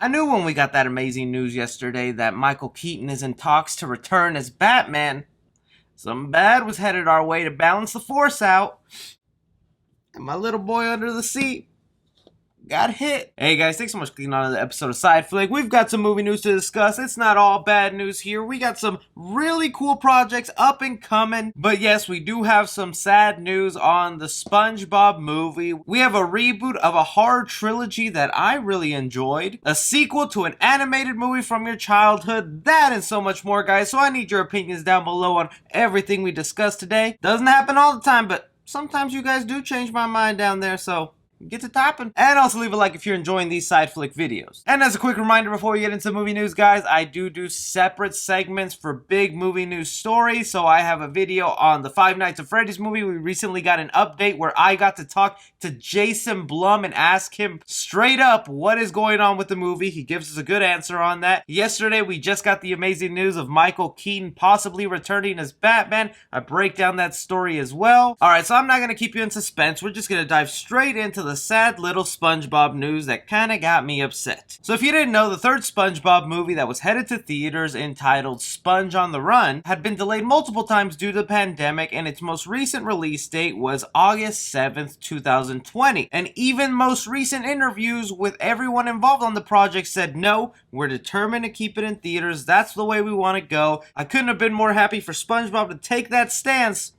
I knew when we got that amazing news yesterday that Michael Keaton is in talks to return as Batman. Something bad was headed our way to balance the force out. And my little boy under the seat got hit. Hey guys, thanks so much for clicking on another episode of Side Flick. We've got some movie news to discuss. It's not all bad news here. We got some really cool projects up and coming. But yes, we do have some sad news on the SpongeBob movie. We have a reboot of a horror trilogy that I really enjoyed. A sequel to an animated movie from your childhood. That and so much more, guys. So I need your opinions down below on everything we discussed today. Doesn't happen all the time, but sometimes you guys do change my mind down there, so get to topping. And also leave a like if you're enjoying these side flick videos. And as a quick reminder before we get into movie news, guys, I do separate segments for big movie news stories. So I have a video on the Five Nights at Freddy's movie. We recently got an update where I got to talk to Jason Blum and ask him straight up what is going on with the movie. He gives us a good answer on that. Yesterday, we just got the amazing news of Michael Keaton possibly returning as Batman. I break down that story as well. Alright, so I'm not going to keep you in suspense. We're just going to dive straight into the sad little SpongeBob news that kind of got me upset. So if you didn't know, the third SpongeBob movie that was headed to theaters, entitled Sponge on the Run, had been delayed multiple times due to the pandemic, and its most recent release date was August 7th, 2020. And even most recent interviews with everyone involved on the project said, no, we're determined to keep it in theaters. That's the way we want to go. I couldn't have been more happy for SpongeBob to take that stance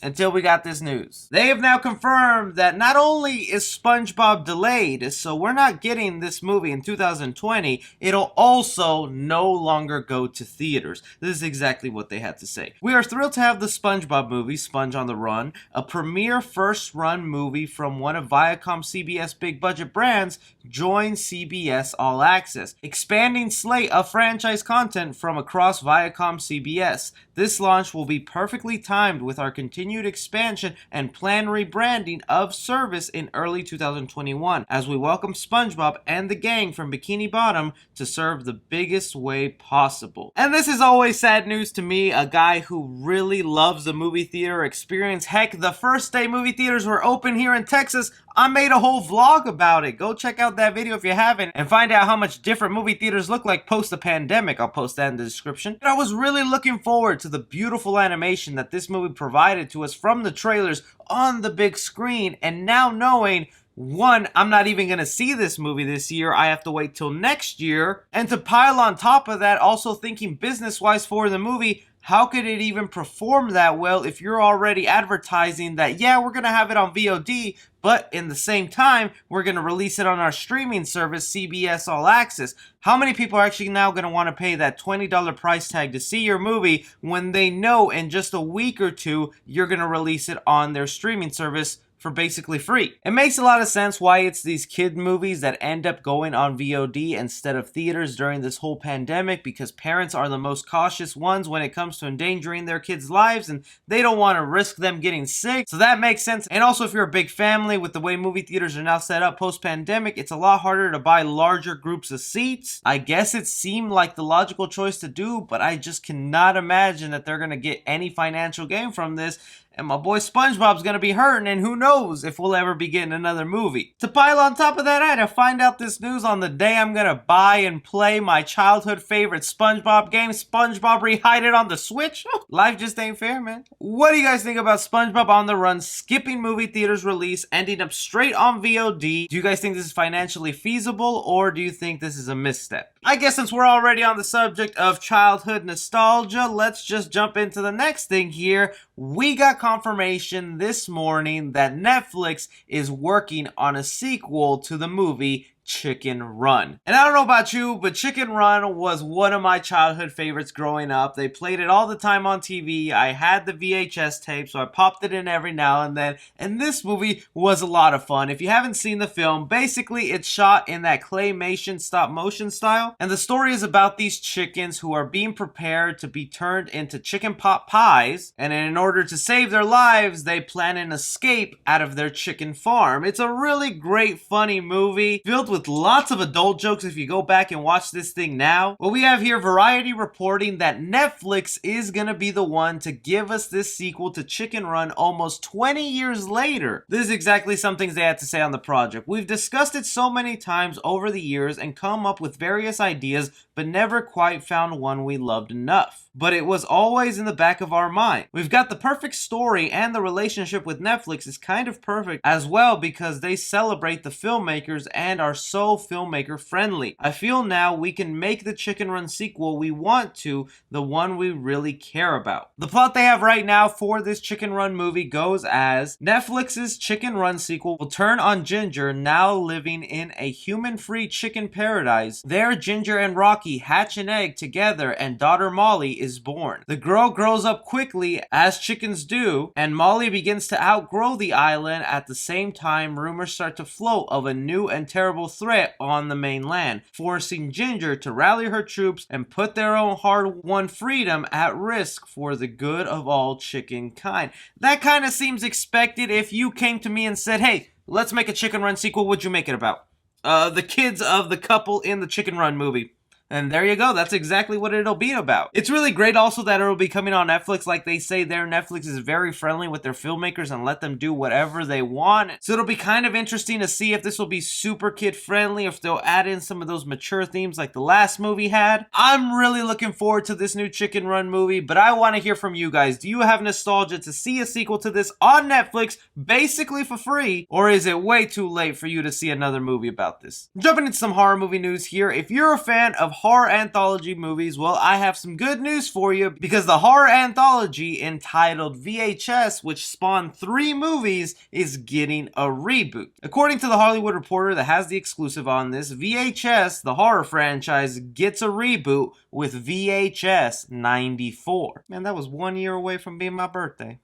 until we got this news. They have now confirmed that not only is SpongeBob delayed, so we're not getting this movie in 2020, it'll also no longer go to theaters. This is exactly what they had to say. We are thrilled to have the SpongeBob movie, Sponge on the Run, a premier first-run movie from one of Viacom CBS big budget brands, join CBS All Access, expanding slate of franchise content from across Viacom CBS. This launch will be perfectly timed with our continued expansion and planned rebranding of service in early 2021 as we welcome SpongeBob and the gang from Bikini Bottom to serve the biggest way possible. And this is always sad news to me, a guy who really loves the movie theater experience. Heck, the first day movie theaters were open here in Texas, I made a whole vlog about it. Go check out that video if you haven't and find out how much different movie theaters look like post the pandemic. I'll post that in the description. And I was really looking forward to the beautiful animation that this movie provided to us from the trailers on the big screen, and now knowing, one, I'm not even going to see this movie this year. I have to wait till next year. And to pile on top of that, also thinking business-wise for the movie, how could it even perform that well if you're already advertising that, yeah, we're going to have it on VOD, but in the same time, we're going to release it on our streaming service, CBS All Access. How many people are actually now going to want to pay that $20 price tag to see your movie when they know in just a week or two, you're going to release it on their streaming service for basically free? It makes a lot of sense why it's these kid movies that end up going on VOD instead of theaters during this whole pandemic, because parents are the most cautious ones when it comes to endangering their kids' lives and they don't want to risk them getting sick. So that makes sense. And also, if you're a big family, with the way movie theaters are now set up post-pandemic, it's a lot harder to buy larger groups of seats. I guess it seemed like the logical choice to do, but I just cannot imagine that they're going to get any financial gain from this. And my boy SpongeBob's gonna be hurting, and who knows if we'll ever be getting another movie. To pile on top of that, I had to find out this news on the day I'm gonna buy and play my childhood favorite SpongeBob game, SpongeBob Rehydrated, on the Switch. Life just ain't fair, man. What do you guys think about SpongeBob on the Run skipping movie theaters release, ending up straight on VOD? Do you guys think this is financially feasible, or do you think this is a misstep? I guess since we're already on the subject of childhood nostalgia, let's just jump into the next thing here. We got confirmation this morning that Netflix is working on a sequel to the movie Chicken Run. And I don't know about you, but Chicken Run was one of my childhood favorites growing up. They played it all the time on TV. I had the VHS tape, so I popped it in every now and then. And this movie was a lot of fun. If you haven't seen the film, basically it's shot in that claymation stop motion style. And the story is about these chickens who are being prepared to be turned into chicken pot pies. And in order to save their lives, they plan an escape out of their chicken farm. It's a really great, funny movie filled with lots of adult jokes if you go back and watch this thing now. Well, we have here Variety reporting that Netflix is gonna be the one to give us this sequel to Chicken Run almost 20 years later. This is exactly some things they had to say on the project. We've discussed it so many times over the years and come up with various ideas, but never quite found one we loved enough. But it was always in the back of our mind. We've got the perfect story, and the relationship with Netflix is kind of perfect as well because they celebrate the filmmakers and are so filmmaker friendly. I feel now we can make the Chicken Run sequel we want to, the one we really care about. The plot they have right now for this Chicken Run movie goes as Netflix's Chicken Run sequel will turn on Ginger, now living in a human-free chicken paradise. There, Ginger and Rocky hatch an egg together and daughter Molly is born. The girl grows up quickly, as chickens do, and Molly begins to outgrow the island. At the same time, rumors start to float of a new and terrible threat on the mainland, forcing Ginger to rally her troops and put their own hard-won freedom at risk for the good of all chicken kind. That kind of seems expected. If you came to me and said, hey, let's make a Chicken Run sequel, what'd you make it about? The kids of the couple in the Chicken Run movie. And there you go. That's exactly what it'll be about. It's really great also that it'll be coming on Netflix. Like they say there, Netflix is very friendly with their filmmakers and let them do whatever they want. So it'll be kind of interesting to see if this will be super kid friendly, if they'll add in some of those mature themes like the last movie had. I'm really looking forward to this new Chicken Run movie, but I want to hear from you guys. Do you have nostalgia to see a sequel to this on Netflix basically for free? Or is it way too late for you to see another movie about this? Jumping into some horror movie news here. If you're a fan of horror anthology movies, well, I have some good news for you because the horror anthology entitled VHS, which spawned 3 movies, is getting a reboot. According to the Hollywood Reporter that has the exclusive on this, VHS, the horror franchise, gets a reboot with VHS 94. Man, that was 1 year away from being my birthday.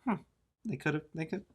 They could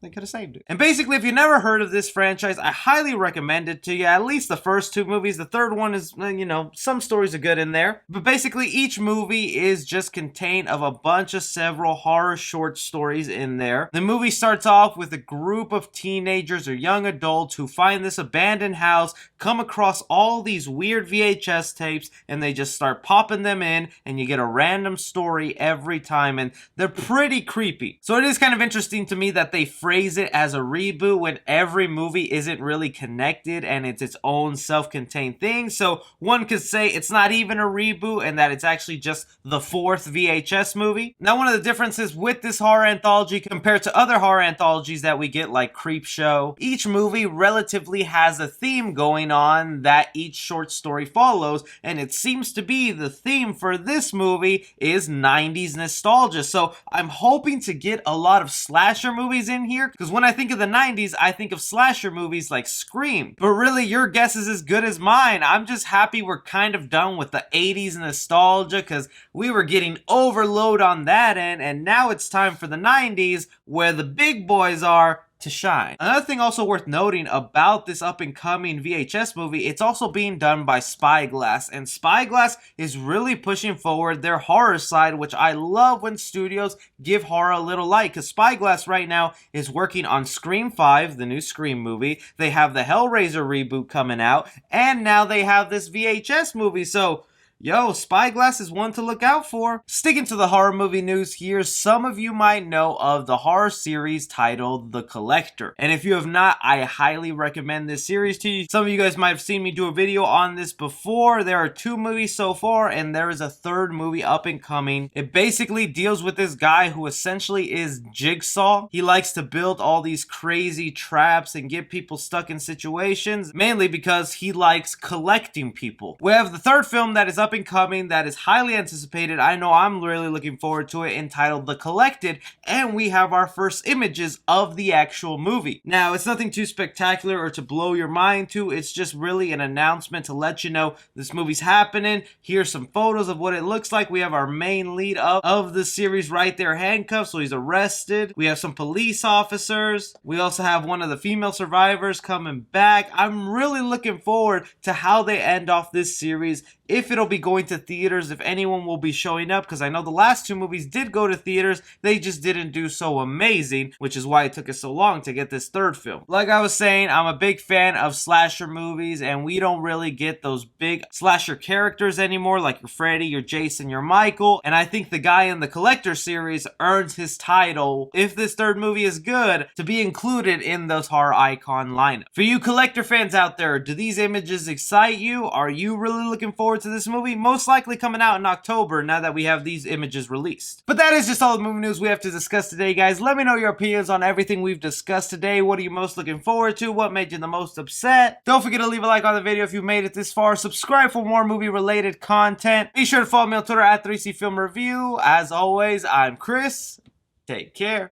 have saved it. And basically, if you never heard of this franchise, I highly recommend it to you. At least the first 2 movies. The third one is, you know, some stories are good in there. But basically, each movie is just contained of a bunch of several horror short stories in there. The movie starts off with a group of teenagers or young adults who find this abandoned house, come across all these weird VHS tapes, and they just start popping them in, and you get a random story every time, and they're pretty creepy. So it is kind of interesting to me that they phrase it as a reboot when every movie isn't really connected and it's its own self-contained thing. So one could say it's not even a reboot and that it's actually just the 4th VHS movie. Now, one of the differences with this horror anthology compared to other horror anthologies that we get like Creepshow, each movie relatively has a theme going on that each short story follows, and it seems to be the theme for this movie is 90s nostalgia. So I'm hoping to get a lot of slasher movies in here, because when I think of the 90s, I think of slasher movies like Scream. But really, your guess is as good as mine. I'm just happy we're kind of done with the 80s nostalgia, because we were getting overload on that end, and now it's time for the 90s, where the big boys are, to shine. Another thing also worth noting about this up-and-coming VHS movie, it's also being done by Spyglass, and Spyglass is really pushing forward their horror side, which I love when studios give horror a little light, because Spyglass right now is working on Scream 5, the new Scream movie. They have the Hellraiser reboot coming out, and now they have this VHS movie, so yo, Spyglass is one to look out for. Sticking to the horror movie news here, some of you might know of the horror series titled The Collector. And if you have not, I highly recommend this series to you. Some of you guys might have seen me do a video on this before. There are 2 movies so far, and there is a 3rd movie up and coming. It basically deals with this guy who essentially is Jigsaw. He likes to build all these crazy traps and get people stuck in situations, mainly because he likes collecting people. We have the 3rd film that is up and coming that is highly anticipated. I know I'm really looking forward to it, entitled The Collected, and we have our first images of the actual movie. Now, it's nothing too spectacular or to blow your mind to, it's just really an announcement to let you know this movie's happening. Here's some photos of what it looks like. We have our main lead of the series right there handcuffed, so he's arrested. We have some police officers. We also have one of the female survivors coming back. I'm really looking forward to how they end off this series, if it'll be going to theaters, if anyone will be showing up, because I know the last two movies did go to theaters, they just didn't do so amazing, which is why it took us so long to get this third film. Like I was saying, I'm a big fan of slasher movies, and we don't really get those big slasher characters anymore, like your Freddy, your Jason, your Michael, and I think the guy in the Collector series earns his title, if this third movie is good, to be included in those horror icon lineup. For you Collector fans out there, do these images excite you? Are you really looking forward to this movie? Most likely coming out in October now that we have these images released. But that is just all the movie news we have to discuss today, guys. Let me know your opinions on everything we've discussed today. What are you most looking forward to? What made you the most upset? Don't forget to leave a like on the video if you made it this far. Subscribe for more movie related content. Be sure to follow me on Twitter at 3C Film Review. As always, I'm Chris. Take care.